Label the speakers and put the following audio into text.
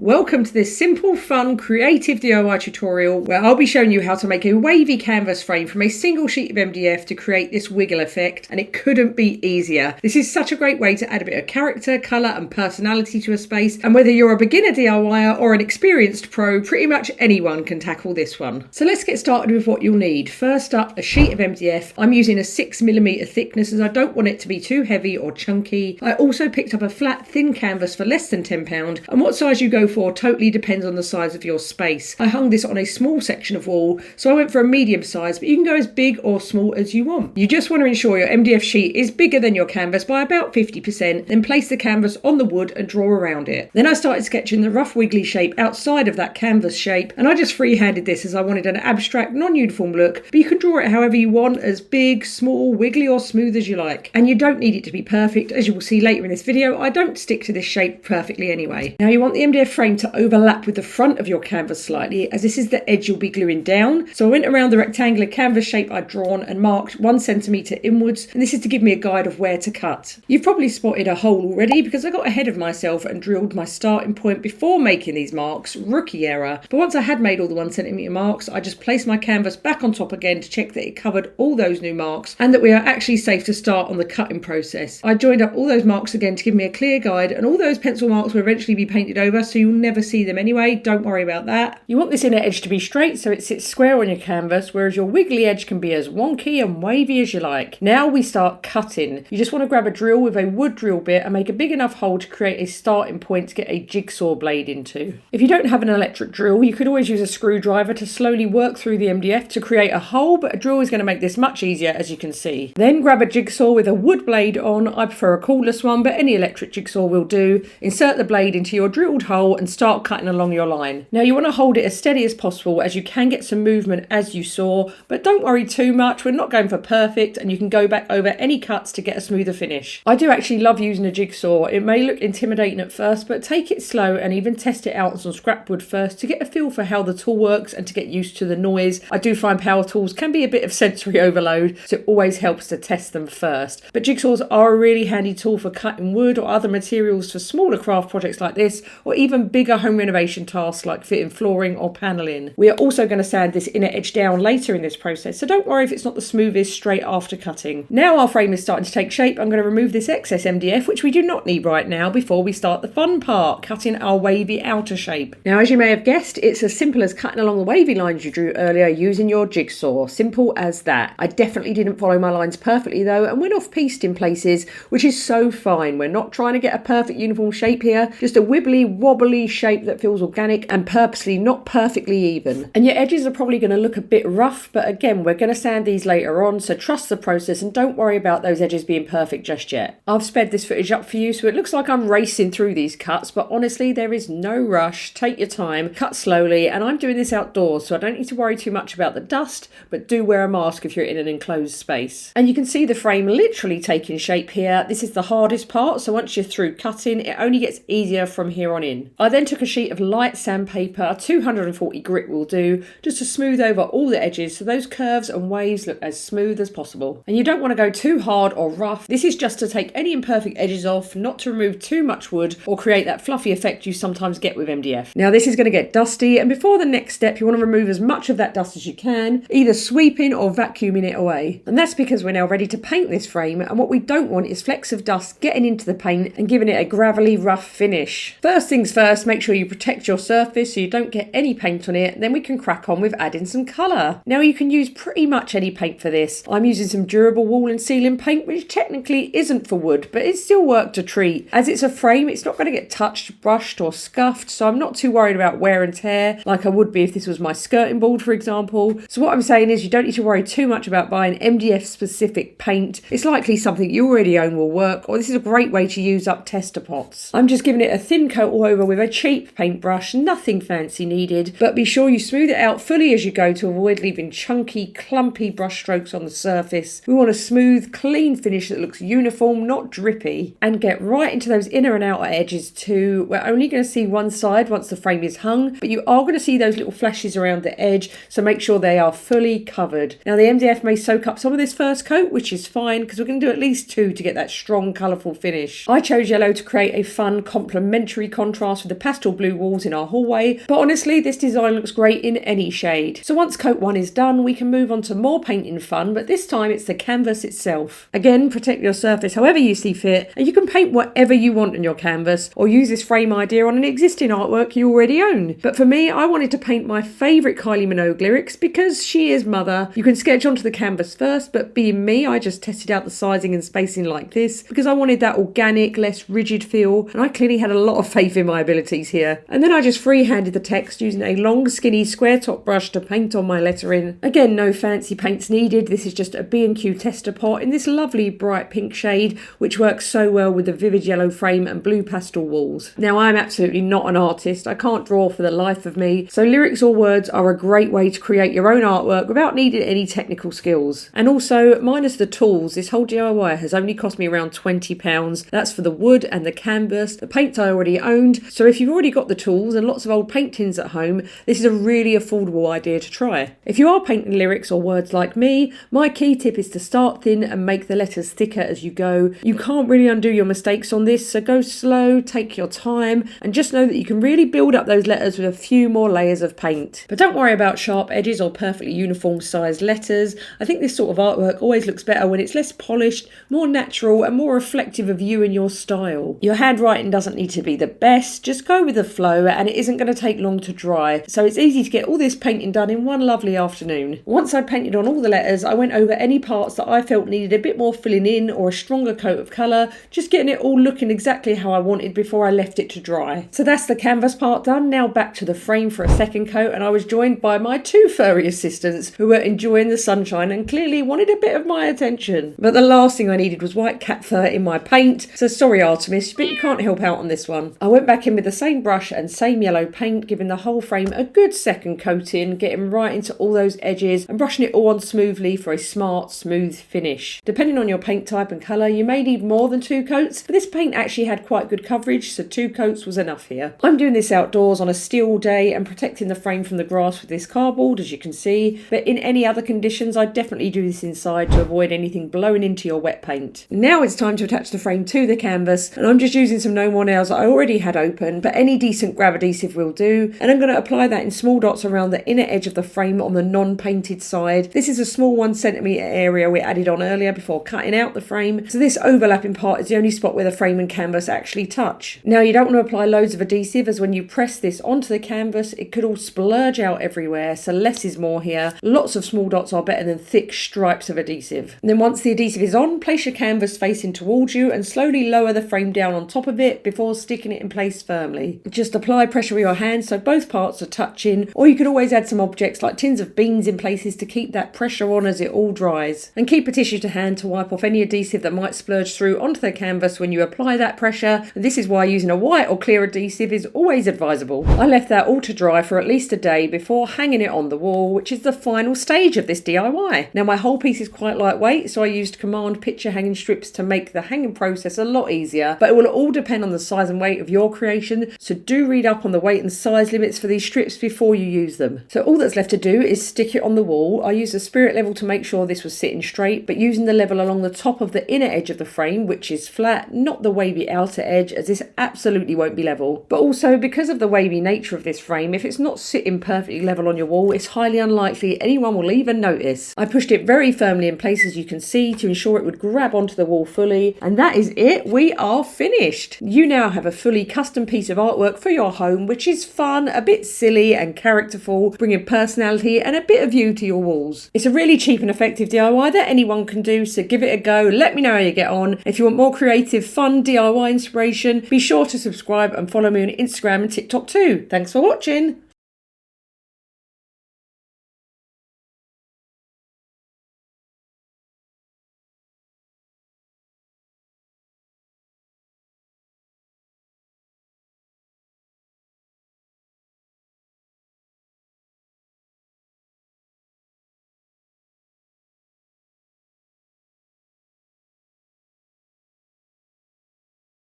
Speaker 1: Welcome to this simple, fun, creative DIY tutorial where I'll be showing you how to make a wavy canvas frame from a single sheet of MDF to create this wiggle effect, and it couldn't be easier. This is such a great way to add a bit of character, colour and personality to a space, and whether you're a beginner DIYer or an experienced pro, pretty much anyone can tackle this one. So let's get started with what you'll need. First up, a sheet of MDF. I'm using a 6mm thickness as I don't want it to be too heavy or chunky. I also picked up a flat, thin canvas for less than £10, and what size you go for totally depends on the size of your space. I hung this on a small section of wall, so I went for a medium size, but you can go as big or small as you want. You just want to ensure your MDF sheet is bigger than your canvas by about 50%, then place the canvas on the wood and draw around it. Then I started sketching the rough wiggly shape outside of that canvas shape, and I just freehanded this as I wanted an abstract, non-uniform look, but you can draw it however you want, as big, small, wiggly or smooth as you like. And you don't need it to be perfect. As you will see later in this video, I don't stick to this shape perfectly anyway. Now you want the MDF frame to overlap with the front of your canvas slightly, as this is the edge you'll be gluing down. So I went around the rectangular canvas shape I'd drawn and marked 1 centimetre inwards, and this is to give me a guide of where to cut. You've probably spotted a hole already because I got ahead of myself and drilled my starting point before making these marks. Rookie error. But once I had made all the 1 centimetre marks, I just placed my canvas back on top again to check that it covered all those new marks and that we are actually safe to start on the cutting process. I joined up all those marks again to give me a clear guide, and all those pencil marks will eventually be painted over, so you'll never see them anyway. Don't worry about that. You want this inner edge to be straight so it sits square on your canvas, whereas your wiggly edge can be as wonky and wavy as you like. Now we start cutting. You just want to grab a drill with a wood drill bit and make a big enough hole to create a starting point to get a jigsaw blade into. If you don't have an electric drill, you could always use a screwdriver to slowly work through the MDF to create a hole, but a drill is going to make this much easier, as you can see. Then grab a jigsaw with a wood blade on. I prefer a cordless one, but any electric jigsaw will do. Insert the blade into your drilled hole and start cutting along your line. Now you want to hold it as steady as possible, as you can get some movement as you saw, but don't worry too much. We're not going for perfect, and you can go back over any cuts to get a smoother finish. I do actually love using a jigsaw. It may look intimidating at first, but take it slow and even test it out on some scrap wood first to get a feel for how the tool works and to get used to the noise. I do find power tools can be a bit of sensory overload, so it always helps to test them first. But jigsaws are a really handy tool for cutting wood or other materials for smaller craft projects like this, or even bigger home renovation tasks like fitting flooring or panelling. We are also going to sand this inner edge down later in this process, so don't worry if it's not the smoothest straight after cutting. Now our frame is starting to take shape. I'm going to remove this excess MDF, which we do not need right now, before we start the fun part, cutting our wavy outer shape. Now, as you may have guessed, it's as simple as cutting along the wavy lines you drew earlier using your jigsaw. Simple as that. I definitely didn't follow my lines perfectly though, and went off-piste in places, which is so fine. We're not trying to get a perfect uniform shape here, just a wibbly wobbly shape that feels organic and purposely not perfectly even. And your edges are probably going to look a bit rough, but again, we're going to sand these later on, so trust the process and don't worry about those edges being perfect just yet. I've sped this footage up for you, so it looks like I'm racing through these cuts, but honestly, there is no rush. Take your time, cut slowly, and I'm doing this outdoors, so I don't need to worry too much about the dust, but do wear a mask if you're in an enclosed space. And you can see the frame literally taking shape here. This is the hardest part, so once you're through cutting, it only gets easier from here on in. I then took a sheet of light sandpaper, 240 grit will do, just to smooth over all the edges so those curves and waves look as smooth as possible. And you don't want to go too hard or rough. This is just to take any imperfect edges off, not to remove too much wood or create that fluffy effect you sometimes get with MDF. Now this is going to get dusty, and before the next step you want to remove as much of that dust as you can, either sweeping or vacuuming it away. And that's because we're now ready to paint this frame, and what we don't want is flecks of dust getting into the paint and giving it a gravelly rough finish. First things first, make sure you protect your surface so you don't get any paint on it, then we can crack on with adding some colour. Now you can use pretty much any paint for this. I'm using some durable wall and ceiling paint, which technically isn't for wood, but it's still work to treat. As it's a frame, it's not going to get touched, brushed or scuffed, so I'm not too worried about wear and tear like I would be if this was my skirting board, for example. So what I'm saying is you don't need to worry too much about buying MDF specific paint. It's likely something you already own will work, or this is a great way to use up tester pots. I'm just giving it a thin coat all over with a cheap paintbrush, nothing fancy needed, but be sure you smooth it out fully as you go to avoid leaving chunky, clumpy brush strokes on the surface. We want a smooth, clean finish that looks uniform, not drippy. And get right into those inner and outer edges too. We're only going to see one side once the frame is hung, but you are going to see those little flashes around the edge, so make sure they are fully covered. Now the MDF may soak up some of this first coat, which is fine because we're going to do at least 2 to get that strong, colourful finish. I chose yellow to create a fun complementary contrast with the pastel blue walls in our hallway, but honestly this design looks great in any shade. So once coat 1 is done, we can move on to more painting fun, but this time it's the canvas itself. Again, protect your surface however you see fit, and you can paint whatever you want on your canvas or use this frame idea on an existing artwork you already own. But for me, I wanted to paint my favourite Kylie Minogue lyrics because she is mother. You can sketch onto the canvas first, but being me, I just tested out the sizing and spacing like this because I wanted that organic, less rigid feel, and I clearly had a lot of faith in my abilities here. And then I just freehanded the text using a long, skinny, square top brush to paint on my lettering. Again, no fancy paints needed. This is just a B&Q tester pot in this lovely bright pink shade, which works so well with the vivid yellow frame and blue pastel walls. Now, I'm absolutely not an artist. I can't draw for the life of me, so lyrics or words are a great way to create your own artwork without needing any technical skills. And also, minus the tools, this whole DIY has only cost me around £20. That's for the wood and the canvas, the paints I already owned. So if you've already got the tools and lots of old paint tins at home, this is a really affordable idea to try. If you are painting lyrics or words like me, my key tip is to start thin and make the letters thicker as you go. You can't really undo your mistakes on this, so go slow, take your time, and just know that you can really build up those letters with a few more layers of paint. But don't worry about sharp edges or perfectly uniform sized letters. I think this sort of artwork always looks better when it's less polished, more natural, and more reflective of you and your style. Your handwriting doesn't need to be the best, just go with the flow, and it isn't going to take long to dry, so it's easy to get all this painting done in one lovely afternoon. Once I'd painted on all the letters, I went over any parts that I felt needed a bit more filling in or a stronger coat of colour, just getting it all looking exactly how I wanted before I left it to dry. So that's the canvas part done. Now back to the frame for a second coat, and I was joined by my 2 furry assistants who were enjoying the sunshine and clearly wanted a bit of my attention. But the last thing I needed was white cat fur in my paint, so sorry Artemis, but you can't help out on this one. I went back in with the same brush and same yellow paint, giving the whole frame a good second coating, getting right into all those edges and brushing it all on smoothly for a smart, smooth finish. Depending on your paint type and colour, you may need more than 2 coats, but this paint actually had quite good coverage, so 2 coats was enough here. I'm doing this outdoors on a still day and protecting the frame from the grass with this cardboard, as you can see, but in any other conditions I'd definitely do this inside to avoid anything blowing into your wet paint. Now it's time to attach the frame to the canvas, and I'm just using some No More Nails that I already had open, but any decent grab adhesive will do, and I'm going to apply that in small dots around the inner edge of the frame on the non-painted side. This is a small 1cm area we added on earlier before cutting out the frame, so this overlapping part is the only spot where the frame and canvas actually touch. Now you don't want to apply loads of adhesive, as when you press this onto the canvas it could all splurge out everywhere, so less is more here. Lots of small dots are better than thick stripes of adhesive. And then once the adhesive is on, place your canvas facing towards you and slowly lower the frame down on top of it before sticking it in place firmly. Just apply pressure with your hand so both parts are touching, or you could always add some objects like tins of beans in places to keep that pressure on as it all dries. And keep a tissue to hand to wipe off any adhesive that might splurge through onto the canvas when you apply that pressure. And this is why using a white or clear adhesive is always advisable. I left that all to dry for at least a day before hanging it on the wall, which is the final stage of this DIY. Now my whole piece is quite lightweight, so I used command picture hanging strips to make the hanging process a lot easier, but it will all depend on the size and weight of your creation, so do read up on the weight and size limits for these strips before you use them. So all that's left to do is stick it on the wall. I used the spirit level to make sure this was sitting straight, but using the level along the top of the inner edge of the frame, which is flat, not the wavy outer edge, as this absolutely won't be level. But also, because of the wavy nature of this frame, if it's not sitting perfectly level on your wall, it's highly unlikely anyone will even notice. I pushed it very firmly in place, as you can see, to ensure it would grab onto the wall fully, and that is it. We are finished. You now have a fully custom piece of artwork for your home, which is fun, a bit silly and characterful, bringing personality and a bit of you to your walls. It's a really cheap and effective DIY that anyone can do, so give it a go. Let me know how you get on. If you want more creative, fun DIY inspiration, be sure to subscribe and follow me on Instagram and TikTok too. Thanks for watching.